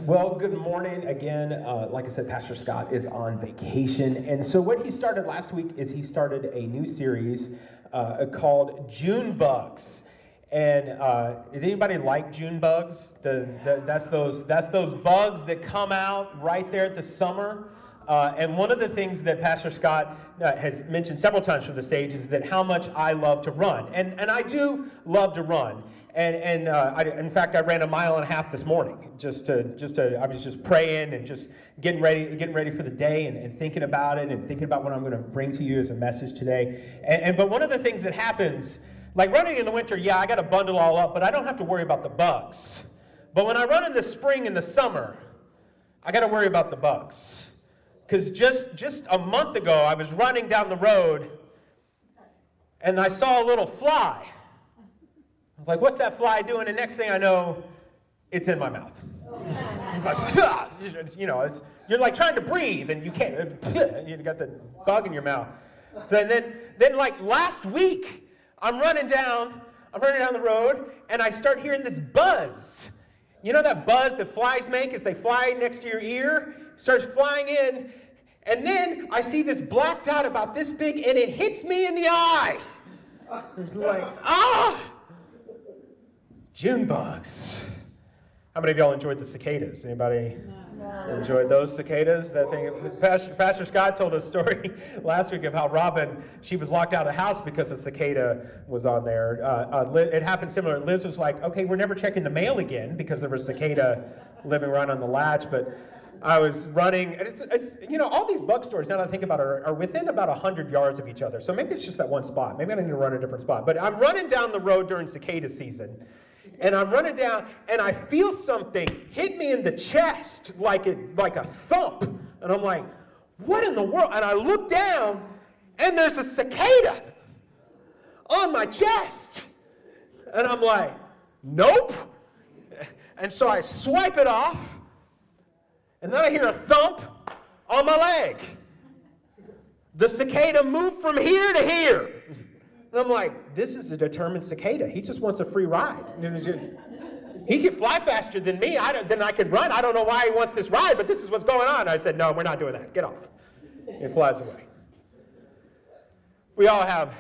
Well, good morning again. Like I said, Pastor Scott is on vacation. And so what he started last week is he started a new series called June Bugs. And did anybody like June bugs? That's those bugs that come out right there at the summer. And one of the things that Pastor Scott has mentioned several times from the stage is that how much I love to run. And I do love to run. In fact, I ran 1.5 miles this morning. I was just praying and just getting ready for the day and thinking about it and thinking about what I'm going to bring to you as a message today. But one of the things that happens, like running in the winter, yeah, I got to bundle all up, but I don't have to worry about the bugs. But when I run in the spring and the summer, I got to worry about the bugs. Because just a month ago, I was running down the road and I saw a little fly. I was like, what's that fly doing? And next thing I know, it's in my mouth. You're like trying to breathe and you can't. You got the bug in your mouth. And then like last week, I'm running down the road and I start hearing this buzz. You know that buzz that flies make as they fly next to your ear? Starts flying in. And then I see this black dot about this big and it hits me in the eye. It's like, June bugs. How many of y'all enjoyed the cicadas? Anybody enjoyed those cicadas? That thing. Pastor Scott told a story last week of how Robin, she was locked out of the house because a cicada was on there. It happened similar. Liz was like, okay, we're never checking the mail again because there was a cicada living right on the latch. But I was running, and it's all these bug stories, now that I think about it, are within about 100 yards of each other. So maybe it's just that one spot. Maybe I need to run a different spot. But I'm running down the road during cicada season. And I'm running down, and I feel something hit me in the chest like a thump. And I'm like, what in the world? And I look down, and there's a cicada on my chest. And I'm like, nope. And so I swipe it off, and then I hear a thump on my leg. The cicada moved from here to here. And I'm like, this is a determined cicada. He just wants a free ride. He can fly faster than me. Then I could run. I don't know why he wants this ride, but this is what's going on. I said, no, we're not doing that. Get off. It flies away. We all have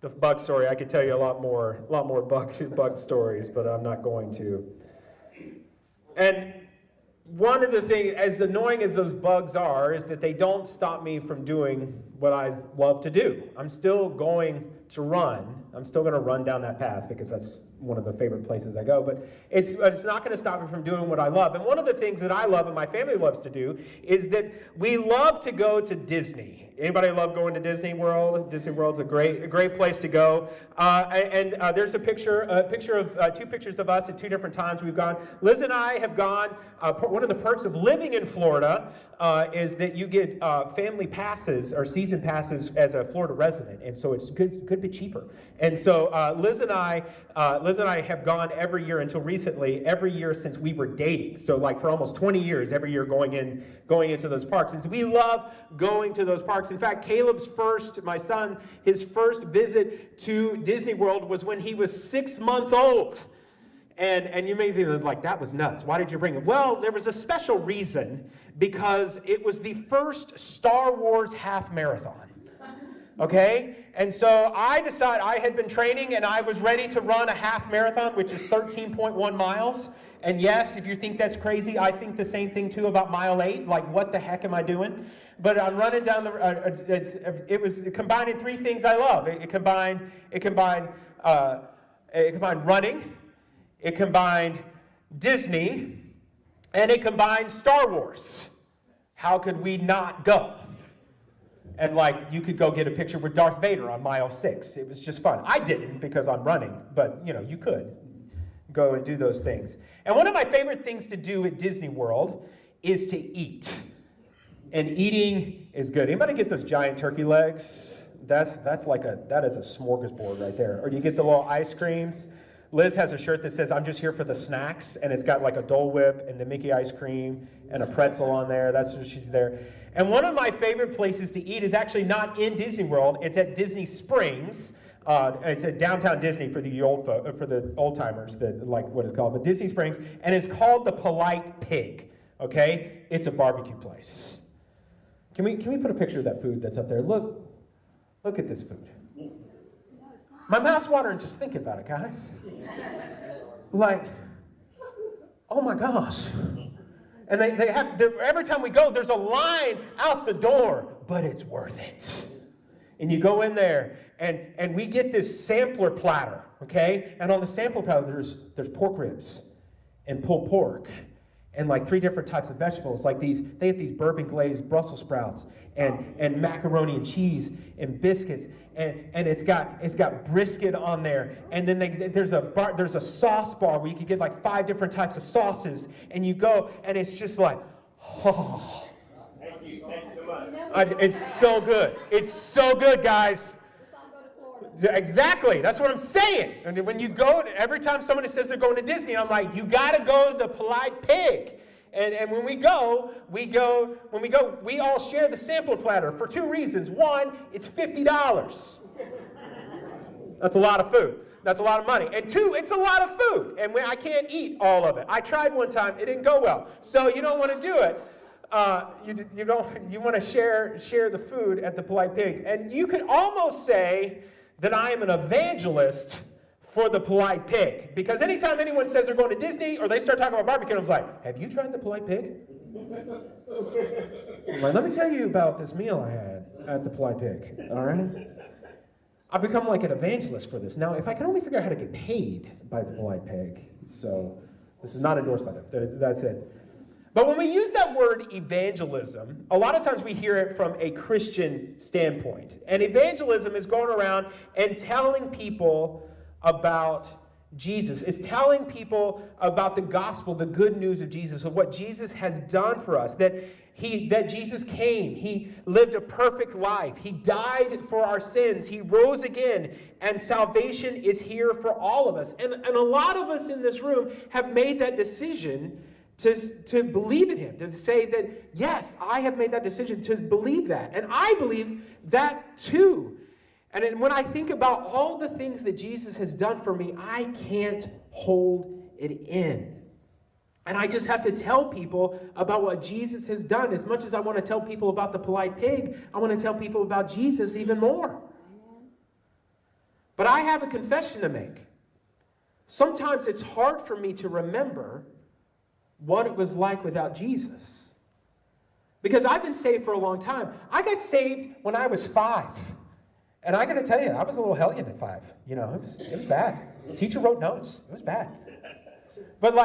the bug story. I could tell you a lot more bug stories, but I'm not going to. And one of the things, as annoying as those bugs are, is that they don't stop me from doing what I love to do. I'm still going to run. I'm still going to run down that path because that's one of the favorite places I go. But it's not going to stop me from doing what I love. And one of the things that I love and my family loves to do is that we love to go to Disney. Anybody love going to Disney World? Disney World's a great place to go. There's a picture of two pictures of us at two different times we've gone. Liz and I have gone. One of the perks of living in Florida is that you get family passes or season passes as a Florida resident, and so it's good bit cheaper. And so Liz and I have gone every year until recently, every year since we were dating. So like for almost 20 years, every year going into those parks. And so we love going to those parks. In fact, my son, his first visit to Disney World was when he was 6 months old. And you may think, like, that was nuts. Why did you bring him? Well, there was a special reason, because it was the first Star Wars half marathon. Okay? And so I decided, I had been training and I was ready to run a half marathon, which is 13.1 miles. And yes, if you think that's crazy, I think the same thing too about mile 8. Like, what the heck am I doing? But I'm running down it was combining three things I love. It combined running, it combined Disney, and it combined Star Wars. How could we not go? And like, you could go get a picture with Darth Vader on mile 6. It was just fun. I didn't because I'm running, but you could go and do those things. And one of my favorite things to do at Disney World is to eat. And eating is good. Anybody get those giant turkey legs? That is a smorgasbord right there. Or do you get the little ice creams? Liz has a shirt that says, I'm just here for the snacks, and it's got like a Dole Whip and the Mickey ice cream and a pretzel on there. That's what she's there. And one of my favorite places to eat is actually not in Disney World. It's at Disney Springs. It's at downtown Disney for the old timers that like what it's called, but Disney Springs, and it's called the Polite Pig. okay? It's a barbecue place. Can we put a picture of that food that's up there? Look at this food. My mouth's watering just thinking about it, guys. Like, oh my gosh. And they have, every time we go, there's a line out the door, but it's worth it. And you go in there, and we get this sampler platter, okay? And on the sampler platter, there's pork ribs and pulled pork and like 3 different types of vegetables. Like they have these bourbon glazed Brussels sprouts and macaroni and cheese and biscuits. And it's got brisket on there. And then there's a sauce bar where you can get like 5 different types of sauces. And you go, and it's just like, oh. Thank you so much. It's so good. It's so good, guys. Exactly. That's what I'm saying. And when you go, every time somebody says they're going to Disney, I'm like, you got to go to the Polite Pig. And when we go, we all share the sampler platter for 2 reasons. One, it's $50. That's a lot of food. That's a lot of money. And 2, it's a lot of food. And I can't eat all of it. I tried one time. It didn't go well. So you don't want to do it. You want to share the food at the Polite Pig. And you could almost say that I am an evangelist for the Polite Pig. Because anytime anyone says they're going to Disney or they start talking about barbecue, I was like, have you tried the Polite Pig? I'm like, let me tell you about this meal I had at the Polite Pig. All right? I've become like an evangelist for this. Now, if I can only figure out how to get paid by the Polite Pig, so this is not endorsed by them. That's it. But when we use that word evangelism, a lot of times we hear it from a Christian standpoint. And evangelism is going around and telling people about Jesus. It's telling people about the gospel, the good news of Jesus, of what Jesus has done for us, that Jesus came, he lived a perfect life, he died for our sins, he rose again, and salvation is here for all of us. And a lot of us in this room have made that decision to believe in him, to say that, yes, I have made that decision to believe that. And I believe that too. And when I think about all the things that Jesus has done for me, I can't hold it in. And I just have to tell people about what Jesus has done. As much as I want to tell people about the Polite Pig, I want to tell people about Jesus even more. But I have a confession to make. Sometimes it's hard for me to remember what it was like without Jesus. Because I've been saved for a long time. I got saved when I was 5. And I got to tell you, I was a little hellion at 5. You know, it was bad. The teacher wrote notes. It was bad. But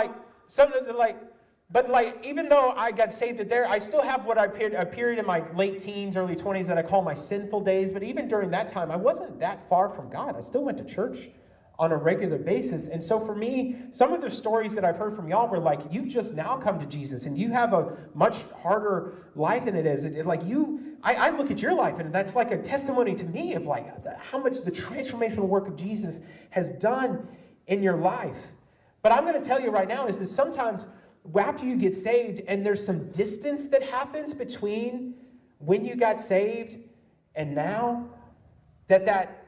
even though I got saved at there, I still have a period in my late teens, early 20s that I call my sinful days. But even during that time, I wasn't that far from God. I still went to church on a regular basis. And so for me, some of the stories that I've heard from y'all were like, you've just now come to Jesus and you have a much harder life than it is. I look at your life and that's like a testimony to me of like how much the transformational work of Jesus has done in your life. But I'm going to tell you right now is that sometimes after you get saved and there's some distance that happens between when you got saved and now, that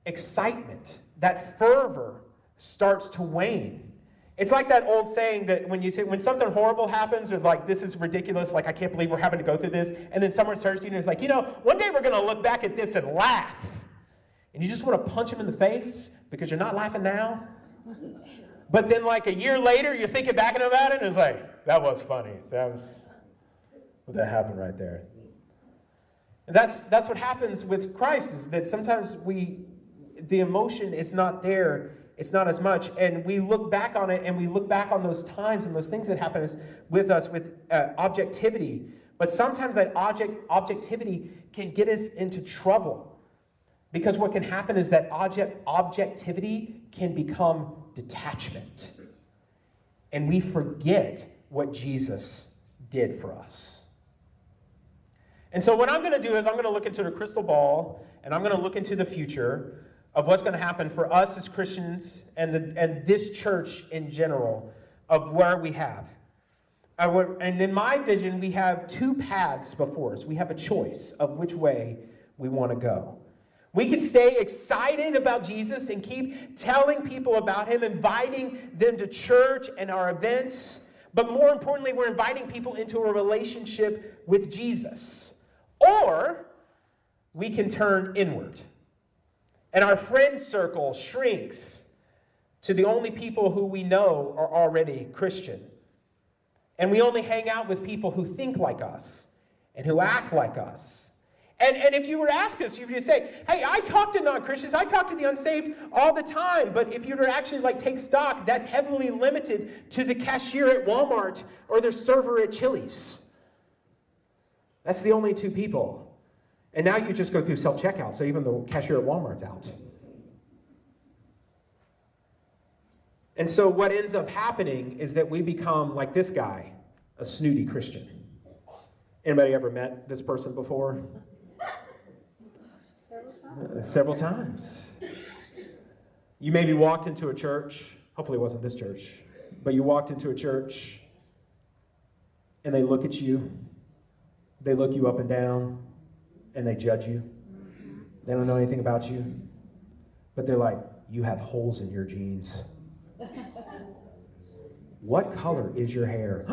excitement, that fervor starts to wane. It's like that old saying that when something horrible happens or like this is ridiculous, like I can't believe we're having to go through this, and then someone starts to you and it's like, one day we're going to look back at this and laugh. And you just want to punch them in the face because you're not laughing now. But then like a year later, you're thinking back about it and it's like, that was funny. That happened right there. And that's what happens with Christ is that sometimes the emotion is not there. It's not as much. And we look back on it and we look back on those times and those things that happened with us with objectivity. But sometimes that objectivity can get us into trouble. Because what can happen is that objectivity can become detachment. And we forget what Jesus did for us. And so what I'm going to do is I'm going to look into the crystal ball and I'm going to look into the future of what's going to happen for us as Christians and this church in general of where we have. And in my vision, we have 2 paths before us. We have a choice of which way we want to go. We can stay excited about Jesus and keep telling people about him, inviting them to church and our events. But more importantly, we're inviting people into a relationship with Jesus. Or we can turn inward. And our friend circle shrinks to the only people who we know are already Christian. And we only hang out with people who think like us and who act like us. And if you were to ask us, you would say, hey, I talk to non-Christians, I talk to the unsaved all the time. But if you were to actually take stock, that's heavily limited to the cashier at Walmart or the server at Chili's. That's the only two people. And now you just go through self-checkout, so even the cashier at Walmart's out. And so what ends up happening is that we become like this guy, a snooty Christian. Anybody ever met this person before? Several times. You maybe walked into a church, hopefully it wasn't this church, but you walked into a church and they look at you, they look you up and down, and they judge you. They don't know anything about you, but they're like, you have holes in your jeans. What color is your hair?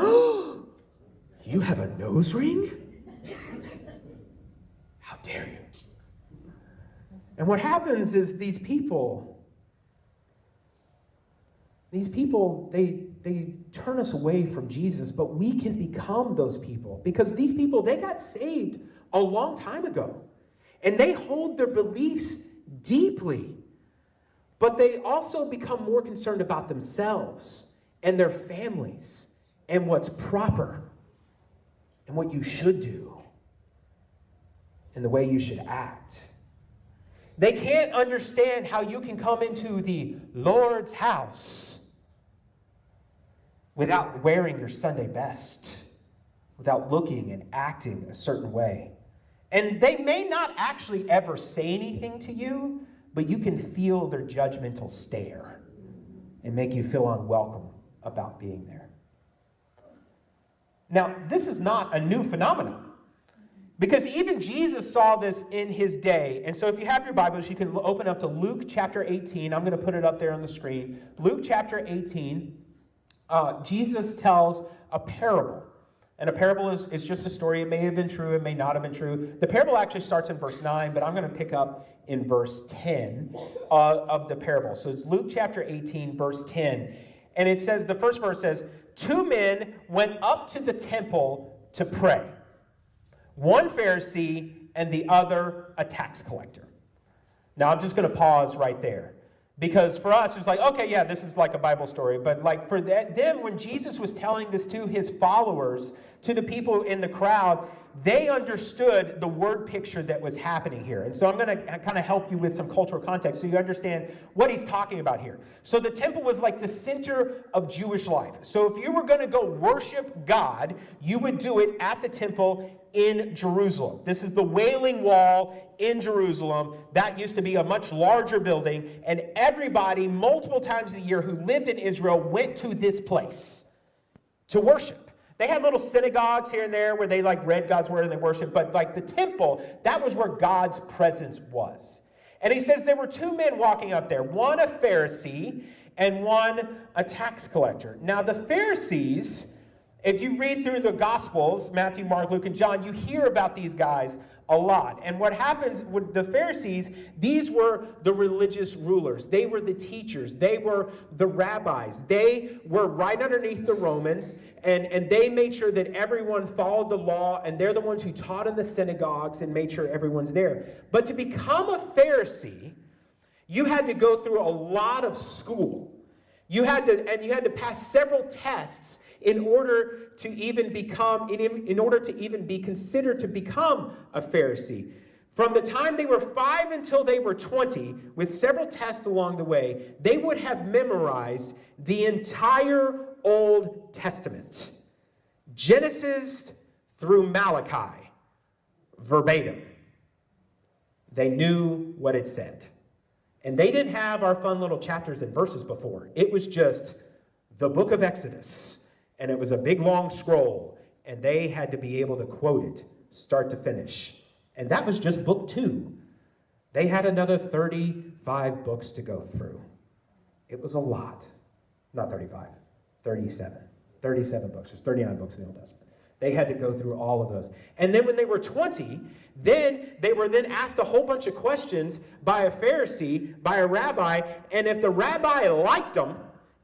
You have a nose ring? How dare you? And what happens is these people, they turn us away from Jesus, but we can become those people. Because these people, they got saved a long time ago. And they hold their beliefs deeply. But they also become more concerned about themselves and their families and what's proper and what you should do and the way you should act. They can't understand how you can come into the Lord's house without wearing your Sunday best, without looking and acting a certain way. And they may not actually ever say anything to you, but you can feel their judgmental stare and make you feel unwelcome about being there. Now, this is not a new phenomenon. Because even Jesus saw this in his day. And so if you have your Bibles, you can open up to Luke chapter 18. I'm going to put it up there on the screen. Luke chapter 18, Jesus tells a parable. And a parable is just a story. It may have been true. It may not have been true. The parable actually starts in verse 9, but I'm going to pick up in verse 10 of the parable. So it's Luke chapter 18, verse 10. And it says, the first verse says, 2 men went up to the temple to pray. One Pharisee and the other a tax collector. Now I'm just going to pause right there. Because for us, it's like, okay, yeah, this is like a Bible story. But like for them, when Jesus was telling this to his followers, to the people in the crowd, they understood the word picture that was happening here. And so I'm going to kind of help you with some cultural context so you understand what he's talking about here. So the temple was like the center of Jewish life. So if you were going to go worship God, you would do it at the temple in Jerusalem. This is the Wailing Wall in Jerusalem. That used to be a much larger building, and everybody multiple times a year who lived in Israel went to this place to worship. They had little synagogues here and there where they read God's word and they worshiped, but the temple, that was where God's presence was. And he says there were 2 men walking up there, one a Pharisee and one a tax collector. Now the Pharisees, if you read through the Gospels, Matthew, Mark, Luke, and John, you hear about these guys a lot. And what happens with the Pharisees, these were the religious rulers. They were the teachers. They were the rabbis. They were right underneath the Romans, and they made sure that everyone followed the law, and they're the ones who taught in the synagogues and made sure everyone's there. But to become a Pharisee, you had to go through a lot of school. You had to pass several tests in order to even be considered to become a Pharisee. From the time they were 5 until they were 20, with several tests along the way, they would have memorized the entire Old Testament, Genesis through Malachi, verbatim. They knew what it said. And they didn't have our fun little chapters and verses before. It was just the book of Exodus. And it was a big, long scroll, and they had to be able to quote it, start to finish. And that was just book 2. They had another 35 books to go through. It was a lot. Not 35, 37. 37 books. There's 39 books in the Old Testament. They had to go through all of those. And then when they were 20, then they were then asked a whole bunch of questions by a Pharisee, by a rabbi, and if the rabbi liked them,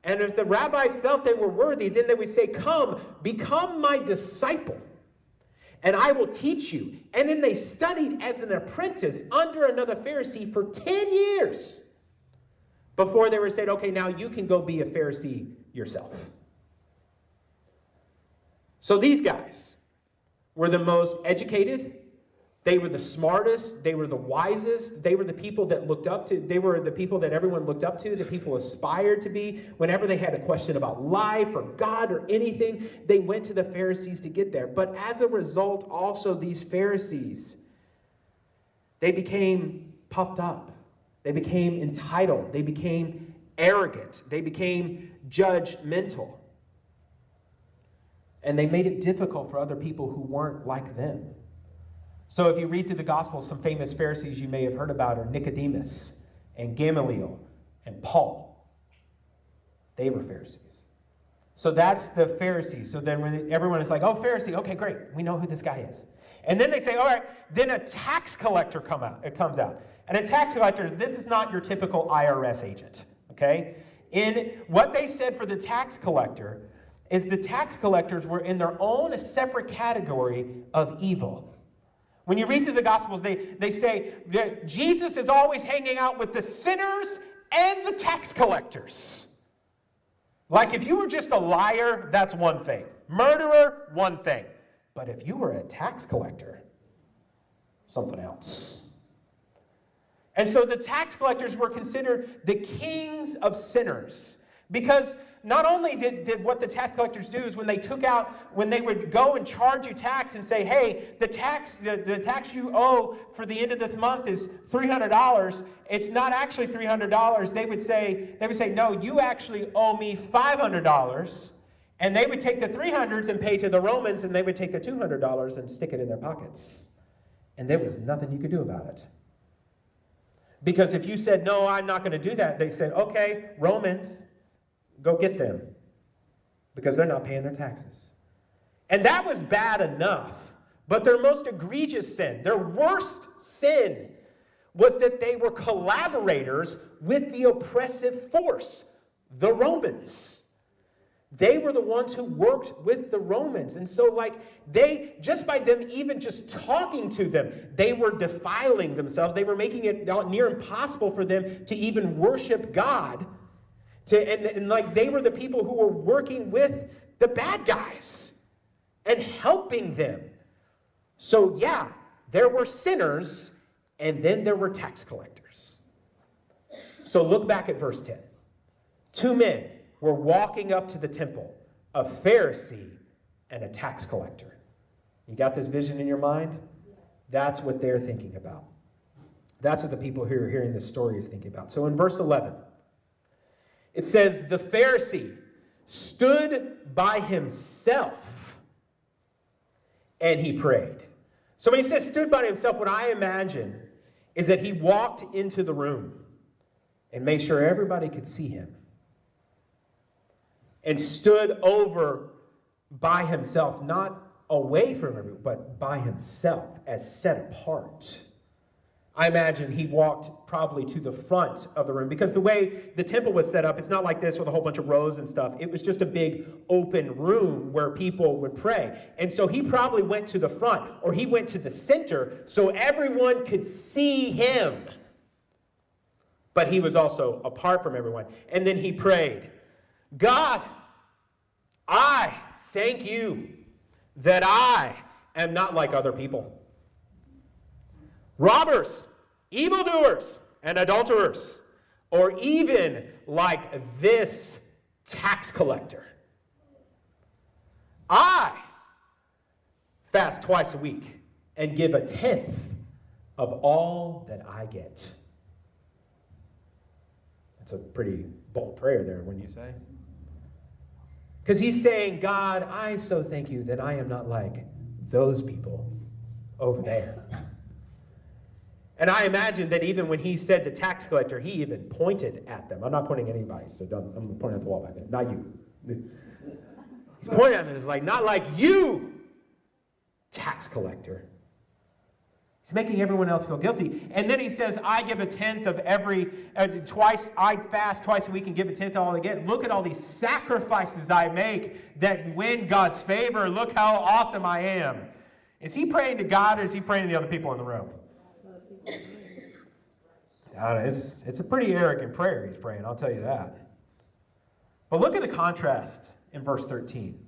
and if the rabbi felt they were worthy, then they would say, come, become my disciple, and I will teach you. And then they studied as an apprentice under another Pharisee for 10 years before they were said, okay, now you can go be a Pharisee yourself. So these guys were the most educated. They were the smartest. They were the wisest. They were the people that looked up to. They were the people that everyone looked up to, the people aspired to be. Whenever they had a question about life or God or anything, they went to the Pharisees to get there. But as a result, also these Pharisees, they became puffed up. They became entitled. They became arrogant. They became judgmental. And they made it difficult for other people who weren't like them. So if you read through the Gospels, some famous Pharisees you may have heard about are Nicodemus and Gamaliel and Paul. They were Pharisees. So that's the Pharisees. So then when everyone is like, oh, Pharisee, okay, great. We know who this guy is. And then they say, all right, then a tax collector comes out. And a tax collector, this is not your typical IRS agent, okay? In what they said for the tax collector is the tax collectors were in their own separate category of evil. When you read through the Gospels, they say that Jesus is always hanging out with the sinners and the tax collectors. Like if you were just a liar, that's one thing. Murderer, one thing. But if you were a tax collector, something else. And so the tax collectors were considered the kings of sinners. Because not only did what the tax collectors do is when they would go and charge you tax and say, hey, the tax you owe for the end of this month is $300. It's not actually $300. They would say, no, you actually owe me $500. And they would take the 300s and pay to the Romans, and they would take the $200 and stick it in their pockets. And there was nothing you could do about it. Because if you said, no, I'm not going to do that, they said, okay, Romans, go get them, because they're not paying their taxes. And that was bad enough. But their most egregious sin, their worst sin, was that they were collaborators with the oppressive force, the Romans. They were the ones who worked with the Romans. And so just by them even just talking to them, they were defiling themselves. They were making it near impossible for them to even worship God. They were the people who were working with the bad guys and helping them. So yeah, there were sinners, and then there were tax collectors. So look back at verse 10. 2 men were walking up to the temple, a Pharisee and a tax collector. You got this vision in your mind? That's what they're thinking about. That's what the people who are hearing this story is thinking about. So in verse 11, it says, the Pharisee stood by himself and he prayed. So when he says stood by himself, what I imagine is that he walked into the room and made sure everybody could see him and stood over by himself, not away from everyone, but by himself as set apart. I imagine he walked probably to the front of the room, because the way the temple was set up, it's not like this with a whole bunch of rows and stuff. It was just a big open room where people would pray. And so he probably went to the front, or he went to the center so everyone could see him. But he was also apart from everyone. And then he prayed, God, I thank you that I am not like other people. Robbers, evildoers, and adulterers, or even like this tax collector. I fast twice a week and give 1/10 of all that I get. That's a pretty bold prayer there, wouldn't you say? Because he's saying, God, I so thank you that I am not like those people over there. And I imagine that even when he said the tax collector, he even pointed at them. I'm not pointing at anybody, so I'm pointing at the wall back there. Not you. He's pointing at them. It's like, not like you, tax collector. He's making everyone else feel guilty. And then he says, I give a tenth of every, I fast twice a week and give a tenth of all I get. Look at all these sacrifices I make that win God's favor. Look how awesome I am. Is he praying to God, or is he praying to the other people in the room? It's a pretty arrogant prayer he's praying, I'll tell you that. But look at the contrast in verse 13.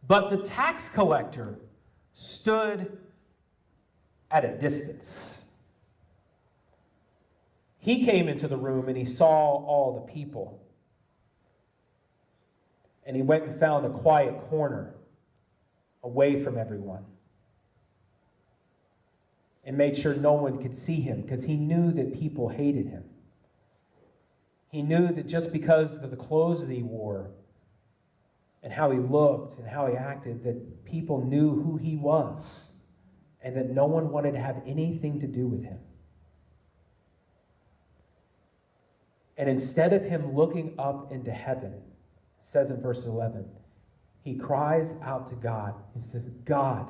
But the tax collector stood at a distance. He came into the room and he saw all the people. And he went and found a quiet corner away from everyone. And made sure no one could see him, because he knew that people hated him. He knew that just because of the clothes that he wore and how he looked and how he acted, that people knew who he was and that no one wanted to have anything to do with him. And instead of him looking up into heaven, it says in verse 11, he cries out to God. He says, God,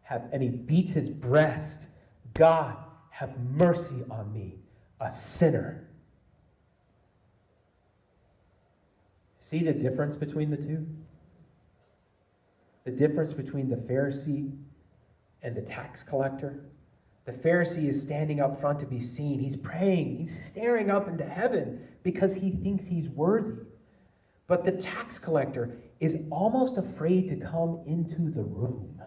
and he beats his breast. God, have mercy on me, a sinner. See the difference between the two? The difference between the Pharisee and the tax collector? The Pharisee is standing up front to be seen. He's praying. He's staring up into heaven because he thinks he's worthy. But the tax collector is almost afraid to come into the room.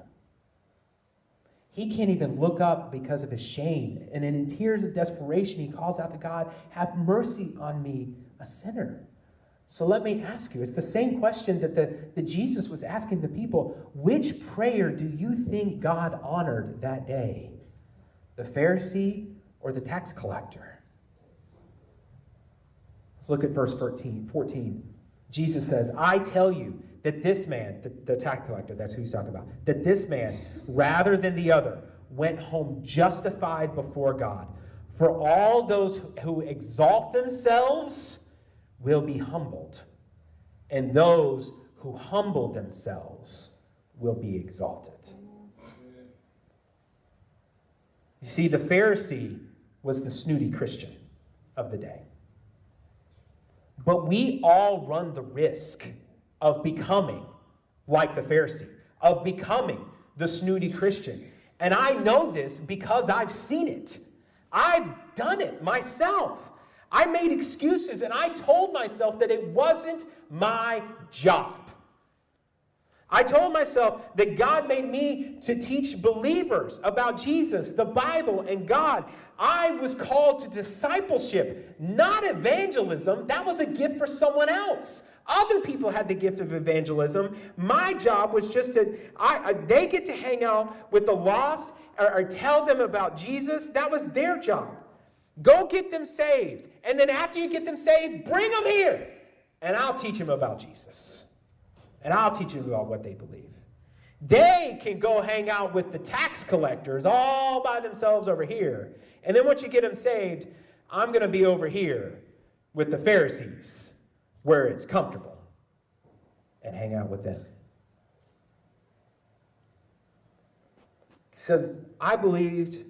He can't even look up because of his shame. And in tears of desperation, he calls out to God, have mercy on me, a sinner. So let me ask you, it's the same question that Jesus was asking the people. Which prayer do you think God honored that day? The Pharisee or the tax collector? Let's look at verse 14. Jesus says, I tell you that this man, the tax collector, that's who he's talking about, that this man, rather than the other, went home justified before God. For all those who exalt themselves will be humbled, and those who humble themselves will be exalted. You see, the Pharisee was the snooty Christian of the day. But we all run the risk of becoming like the Pharisee, of becoming the snooty Christian. And I know this because I've seen it. I've done it myself. I made excuses and I told myself that it wasn't my job. I told myself that God made me to teach believers about Jesus, the Bible, and God. I was called to discipleship, not evangelism. That was a gift for someone else. Other people had the gift of evangelism. My job was just they get to hang out with the lost or tell them about Jesus. That was their job. Go get them saved. And then after you get them saved, bring them here. And I'll teach them about Jesus. And I'll teach them about what they believe. They can go hang out with the tax collectors all by themselves over here. And then once you get them saved, I'm going to be over here with the Pharisees where it's comfortable and hang out with them. He says, I believed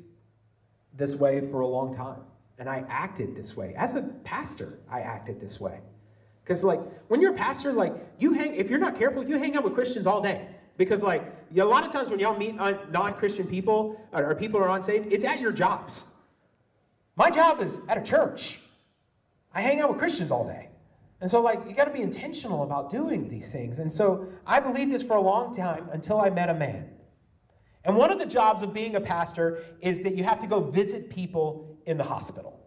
this way for a long time. And I acted this way. As a pastor, I acted this way. Because, when you're a pastor, if you're not careful, you hang out with Christians all day. Because, a lot of times when y'all meet non-Christian people, or people who are unsaved, it's at your jobs. My job is at a church. I hang out with Christians all day. And so, you got to be intentional about doing these things. And so, I believed this for a long time until I met a man. And one of the jobs of being a pastor is that you have to go visit people in the hospital.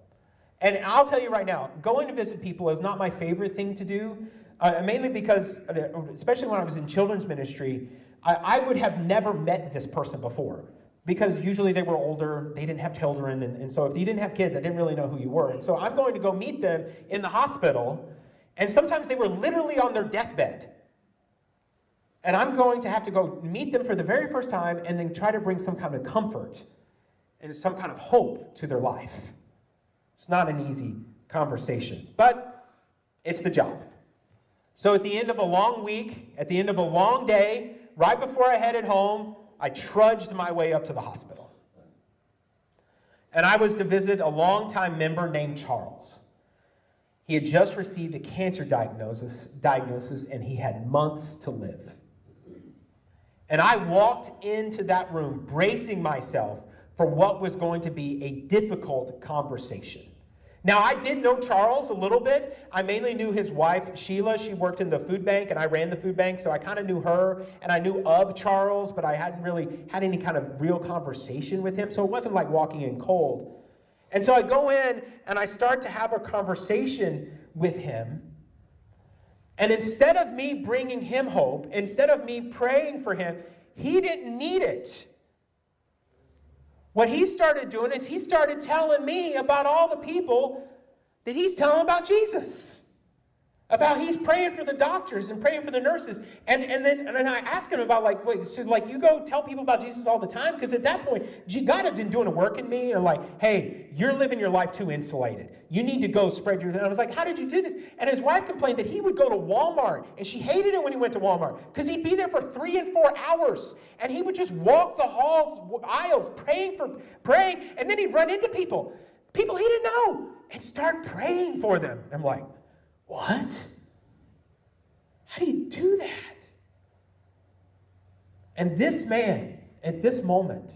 And I'll tell you right now, going to visit people is not my favorite thing to do, mainly because, especially when I was in children's ministry, I would have never met this person before. Because usually they were older, they didn't have children, and so if you didn't have kids, I didn't really know who you were. And so I'm going to go meet them in the hospital, and sometimes they were literally on their deathbed. And I'm going to have to go meet them for the very first time and then try to bring some kind of comfort and some kind of hope to their life. It's not an easy conversation, but it's the job. So at the end of a long week, at the end of a long day, right before I headed home, I trudged my way up to the hospital. And I was to visit a longtime member named Charles. He had just received a cancer diagnosis, and he had months to live. And I walked into that room bracing myself for what was going to be a difficult conversation. Now, I did know Charles a little bit. I mainly knew his wife, Sheila. She worked in the food bank, and I ran the food bank, so I kind of knew her, and I knew of Charles, but I hadn't really had any kind of real conversation with him, so it wasn't like walking in cold. And so I go in, and I start to have a conversation with him, and instead of me bringing him hope, instead of me praying for him, he didn't need it. What he started doing is he started telling me about all the people that he's telling about Jesus. About he's praying for the doctors and praying for the nurses. And then I asked him about, like, wait, so like you go tell people about Jesus all the time? Because at that point, God had been doing a work in me. And like, hey, you're living your life too insulated. You need to go spread your... And I was like, how did you do this? And his wife complained that he would go to Walmart. And she hated it when he went to Walmart. Because he'd be there for 3 and 4 hours. And he would just walk the aisles praying. And then he'd run into people he didn't know. And start praying for them. I'm like, what? How do you do that? And this man, at this moment,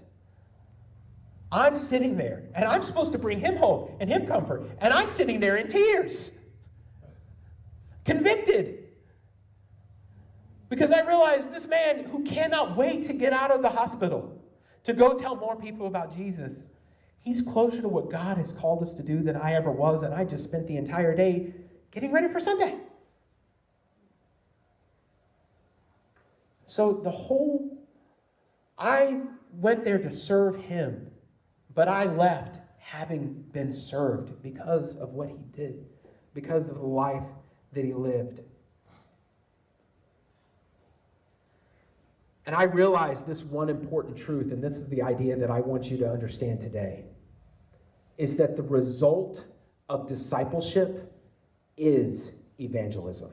I'm sitting there, and I'm supposed to bring him hope and him comfort, and I'm sitting there in tears, convicted, because I realized this man who cannot wait to get out of the hospital, to go tell more people about Jesus, he's closer to what God has called us to do than I ever was, and I just spent the entire day getting ready for Sunday. So I went there to serve him, but I left having been served because of what he did, because of the life that he lived. And I realized this one important truth, and this is the idea that I want you to understand today, is that the result of discipleship is evangelism.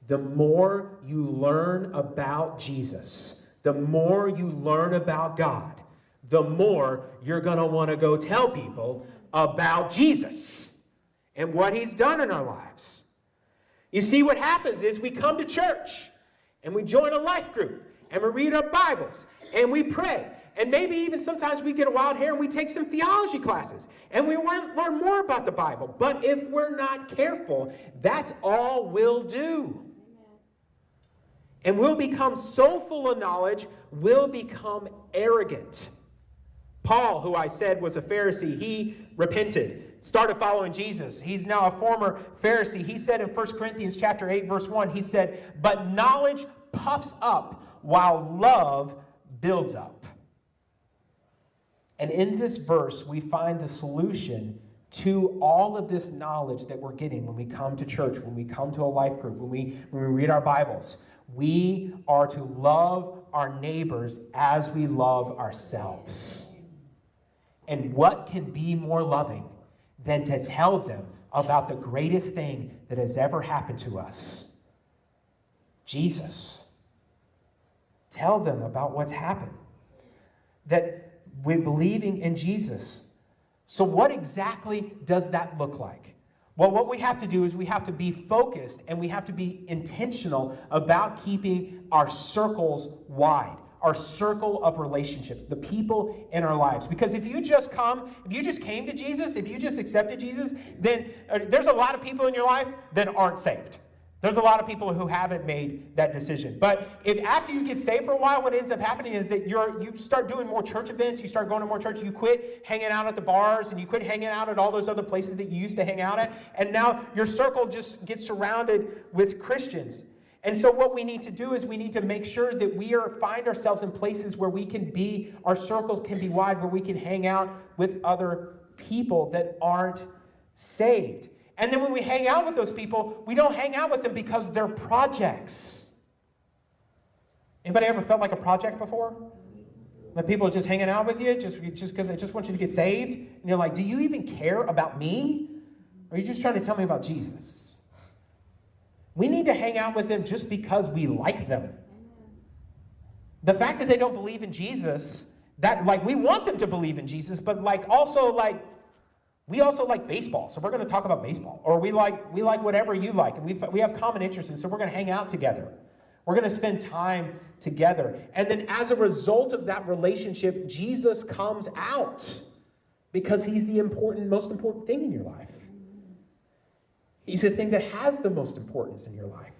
The more you learn about Jesus, the more you learn about God, the more you're going to want to go tell people about Jesus and what he's done in our lives. You see, what happens is we come to church and we join a life group and we read our Bibles and we pray. And maybe even sometimes we get a wild hair and we take some theology classes. And we want to learn more about the Bible. But if we're not careful, that's all we'll do. And we'll become so full of knowledge, we'll become arrogant. Paul, who I said was a Pharisee, he repented, started following Jesus. He's now a former Pharisee. He said in 1 Corinthians chapter 8, verse 1, he said, "But knowledge puffs up while love builds up." And in this verse, we find the solution to all of this knowledge that we're getting when we come to church, when we come to a life group, when we read our Bibles. We are to love our neighbors as we love ourselves. And what can be more loving than to tell them about the greatest thing that has ever happened to us? Jesus. Tell them about what's happened. That we're believing in Jesus. So what exactly does that look like? Well, what we have to do is we have to be focused and we have to be intentional about keeping our circles wide, our circle of relationships, the people in our lives. Because if you just came to Jesus, if you just accepted Jesus, then there's a lot of people in your life that aren't saved. There's a lot of people who haven't made that decision. But if after you get saved for a while, what ends up happening is that you start doing more church events, you start going to more church, you quit hanging out at the bars, and you quit hanging out at all those other places that you used to hang out at, and now your circle just gets surrounded with Christians. And so what we need to do is we need to make sure that we find ourselves in places where our circles can be wide, where we can hang out with other people that aren't saved. And then when we hang out with those people, we don't hang out with them because they're projects. Anybody ever felt like a project before? That people are just hanging out with you just because they just want you to get saved? And you're like, do you even care about me? Or are you just trying to tell me about Jesus? We need to hang out with them just because we like them. The fact that they don't believe in Jesus, that like we want them to believe in Jesus, but like also like we also like baseball, so we're going to talk about baseball. Or we like whatever you like, and we have common interests, and so we're going to hang out together. We're going to spend time together. And then as a result of that relationship, Jesus comes out because he's the most important thing in your life. He's the thing that has the most importance in your life.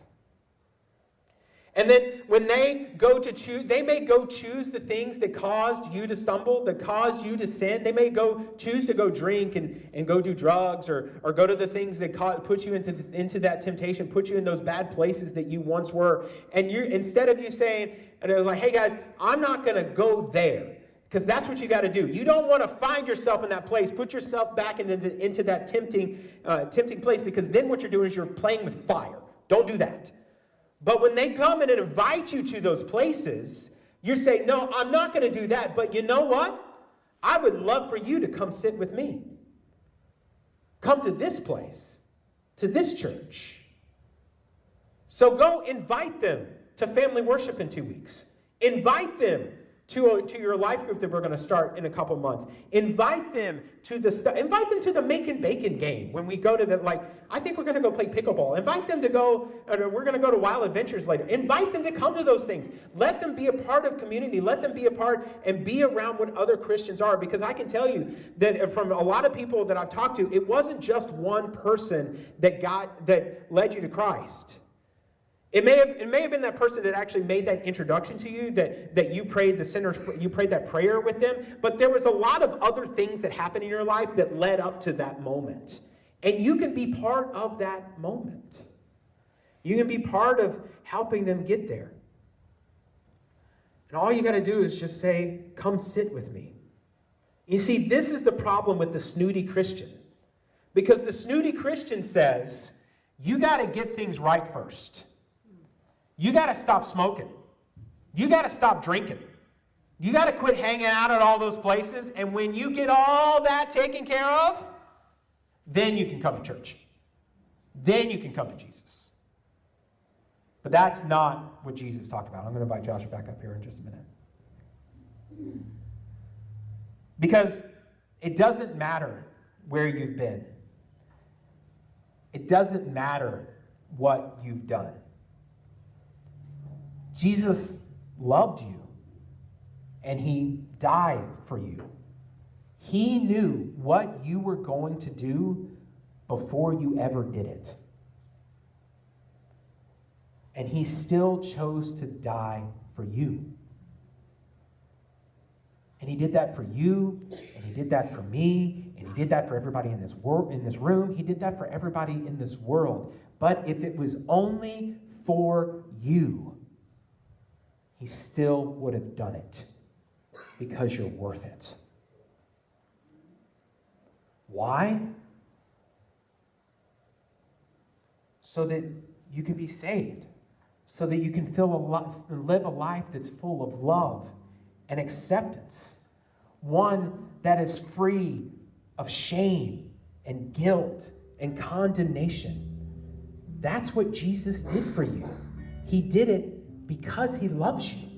And then when they go to choose, they may go choose the things that caused you to stumble, that caused you to sin. They may choose to go drink and go do drugs or go to the things that put you into that temptation, put you in those bad places that you once were. And instead of you saying, and they're like, hey guys, I'm not going to go there. Because that's what you got to do. You don't want to find yourself in that place. Put yourself back into that tempting place, because then what you're doing is you're playing with fire. Don't do that. But when they come in and invite you to those places, you're saying, no, I'm not going to do that. But you know what? I would love for you to come sit with me. Come to this place, to this church. So go invite them to family worship in 2 weeks. Invite them to your life group that we're going to start in a couple months. Invite them to the making bacon game when we go to the, I think we're going to go play pickleball. Invite them to go, we're going to go to Wild Adventures later. Invite them to come to those things. Let them be a part of community. Let them be a part and be around what other Christians are. Because I can tell you that from a lot of people that I've talked to, it wasn't just one person that led you to Christ. It may have been that person that actually made that introduction to you, that you prayed that prayer with them, but there was a lot of other things that happened in your life that led up to that moment. And you can be part of that moment. You can be part of helping them get there. And all you got to do is just say, come sit with me. You see, this is the problem with the snooty Christian. Because the snooty Christian says, you got to get things right first. You got to stop smoking. You got to stop drinking. You got to quit hanging out at all those places. And when you get all that taken care of, then you can come to church. Then you can come to Jesus. But that's not what Jesus talked about. I'm going to invite Josh back up here in just a minute. Because it doesn't matter where you've been. It doesn't matter what you've done. Jesus loved you, and he died for you. He knew what you were going to do before you ever did it. And he still chose to die for you. And he did that for you, and he did that for me, and he did that for everybody in this room. He did that for everybody in this world. But if it was only for you, he still would have done it because you're worth it. Why? So that you can be saved. So that you can live a life that's full of love and acceptance. One that is free of shame and guilt and condemnation. That's what Jesus did for you. He did it because he loves you.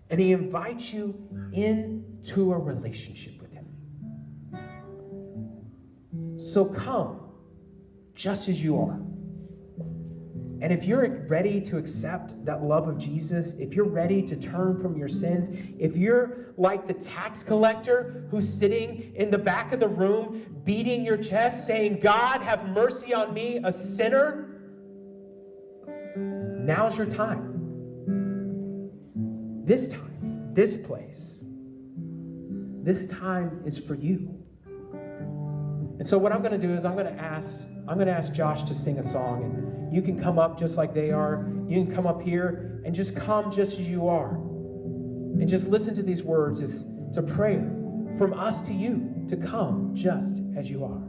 And he invites you into a relationship with him. So come just as you are. And if you're ready to accept that love of Jesus, if you're ready to turn from your sins, if you're like the tax collector who's sitting in the back of the room, beating your chest, saying, God, have mercy on me, a sinner, now's your time. This time, this place, this time is for you. And so what I'm going to do is I'm going to ask Josh to sing a song, and you can come up just like they are. You can come up here and just come just as you are. And just listen to these words. It's a prayer from us to you to come just as you are.